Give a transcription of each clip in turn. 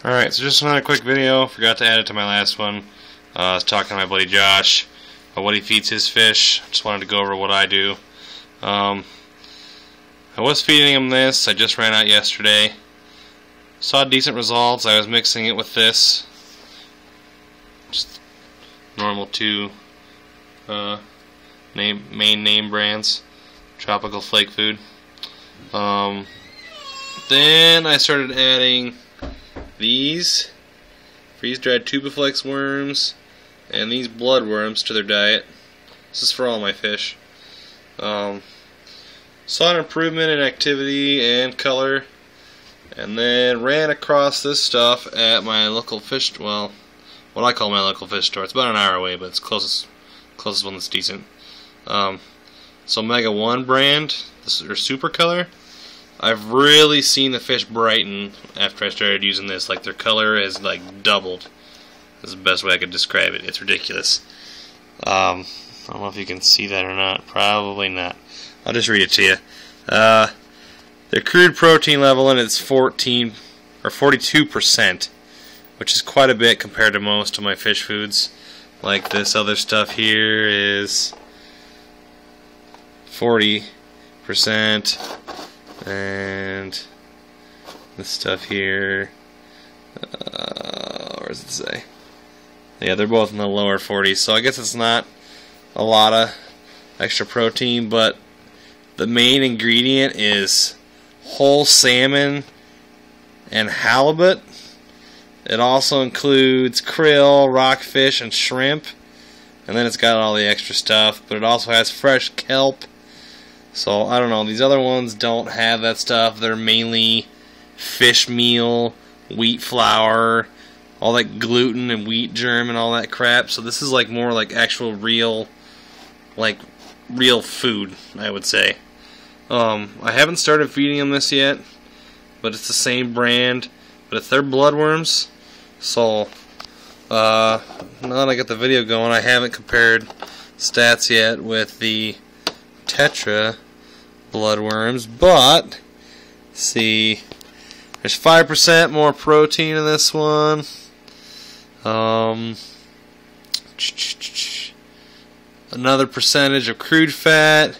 Alright, so just another quick video. Forgot to add it to my last one. I was talking to my buddy Josh about what he feeds his fish. Just wanted to go over what I do. I was feeding him this. I just ran out yesterday. Saw decent results. I was mixing it with this. Just normal two main name brands. Tropical flake food. Then I started adding these freeze-dried Tubiflex worms and these blood worms to their diet. This is for all my fish. Saw an improvement in activity and color, and then ran across this stuff at my local fish, well, what I call my local fish store. It's about an hour away, but it's closest one that's decent. So Mega One brand, this is their super color. I've really seen the fish brighten after I started using this. Like, their color has like doubled. This is the best way I could describe it. It's ridiculous. I don't know if you can see that or not. Probably not. I'll just read it to you. Their crude protein level in it's 14 or 42%, which is quite a bit compared to most of my fish foods. Like this other stuff here is 40%, and this stuff here, where does it say? Yeah, they're both in the lower 40s, so I guess it's not a lot of extra protein, but the main ingredient is whole salmon and halibut. It also includes krill, rockfish, and shrimp, and then it's got all the extra stuff, but it also has fresh kelp. So, I don't know, these other ones don't have that stuff. They're mainly fish meal, wheat flour, all that gluten and wheat germ and all that crap. So this is like more like actual real food, I would say. I haven't started feeding them this yet, but it's the same brand, but it's their bloodworms. So, now that I got the video going, I haven't compared stats yet with the Tetra bloodworms, but see, there's 5% more protein in this one. Another percentage of crude fat.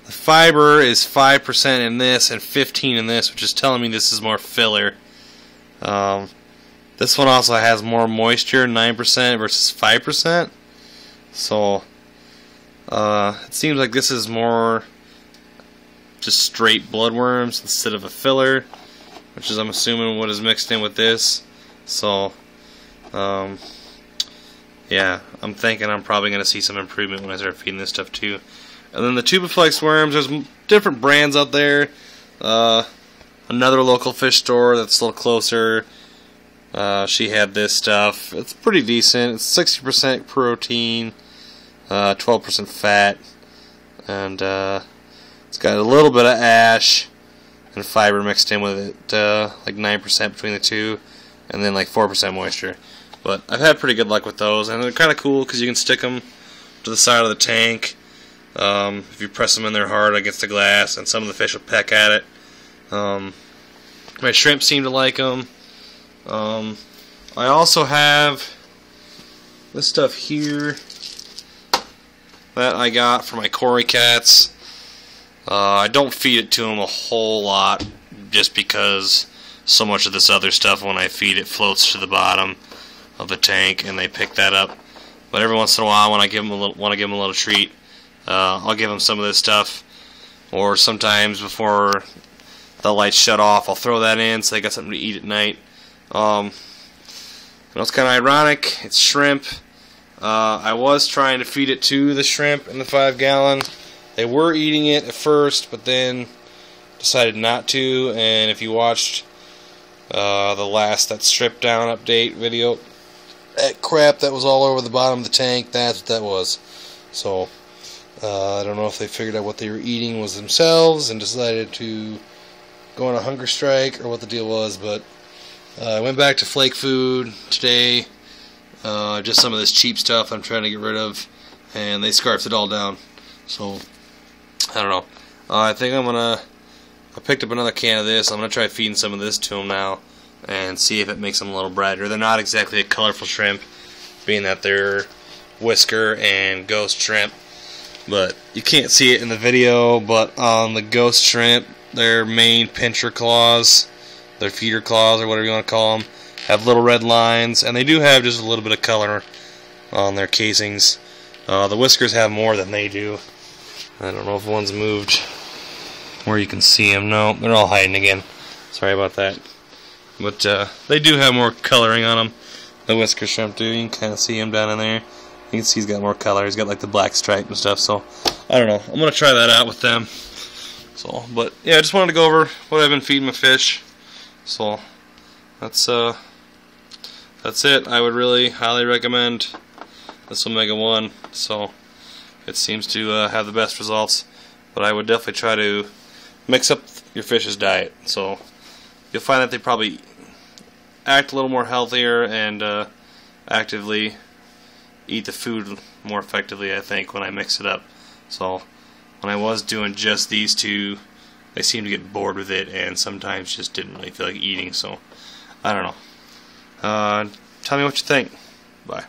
The fiber is 5% in this and 15% in this, which is telling me this is more filler. This one also has more moisture, 9% versus 5%. So it seems like this is more just straight bloodworms instead of a filler, which is, I'm assuming, what is mixed in with this. So yeah, I'm thinking I'm probably going to see some improvement when I start feeding this stuff too. And then the Tubiflex worms, there's different brands out there. Another local fish store that's a little closer, she had this stuff. It's pretty decent. It's 60% protein, 12% fat, and it's got a little bit of ash and fiber mixed in with it, like 9% between the two, and then like 4% moisture. But I've had pretty good luck with those, and they're kind of cool because you can stick them to the side of the tank. If you press them in there hard against the glass, and some of the fish will peck at it. My shrimp seem to like them. I also have this stuff here that I got for my Cory cats. I don't feed it to them a whole lot just because so much of this other stuff, when I feed it, floats to the bottom of the tank and they pick that up. But every once in a while, when I want to give them a little treat, I'll give them some of this stuff. Or sometimes before the lights shut off, I'll throw that in so they got something to eat at night. It's kind of ironic. It's shrimp. I was trying to feed it to the shrimp in the 5-gallon. They were eating it at first, but then decided not to. And if you watched that strip down update video, that crap that was all over the bottom of the tank, that's what that was. So I don't know if they figured out what they were eating was themselves and decided to go on a hunger strike or what the deal was, but I went back to flake food today, just some of this cheap stuff I'm trying to get rid of, and they scarfed it all down. So I don't know. I think I picked up another can of this. I'm gonna try feeding some of this to them now. and see if it makes them a little brighter. They're not exactly a colorful shrimp, being that they're whisker and ghost shrimp, but you can't see it in the video, but on the ghost shrimp, their main pincher claws, their feeder claws, or whatever you want to call them, have little red lines, and they do have just a little bit of color on their casings. The whiskers have more than they do. I don't know if one's moved where you can see them. No, they're all hiding again. Sorry about that. But they do have more coloring on them. The whisker shrimp do. You can kind of see him down in there. You can see he's got more color. He's got like the black stripe and stuff. So I don't know. I'm gonna try that out with them. So, but yeah, I just wanted to go over what I've been feeding my fish. So that's it. I would really highly recommend this Omega 1. So it seems to have the best results. But I would definitely try to mix up your fish's diet. So you'll find that they probably act a little more healthier and actively eat the food more effectively, I think, when I mix it up. So when I was doing just these two, I seemed to get bored with it and sometimes just didn't really feel like eating. So I don't know. Tell me what you think. Bye.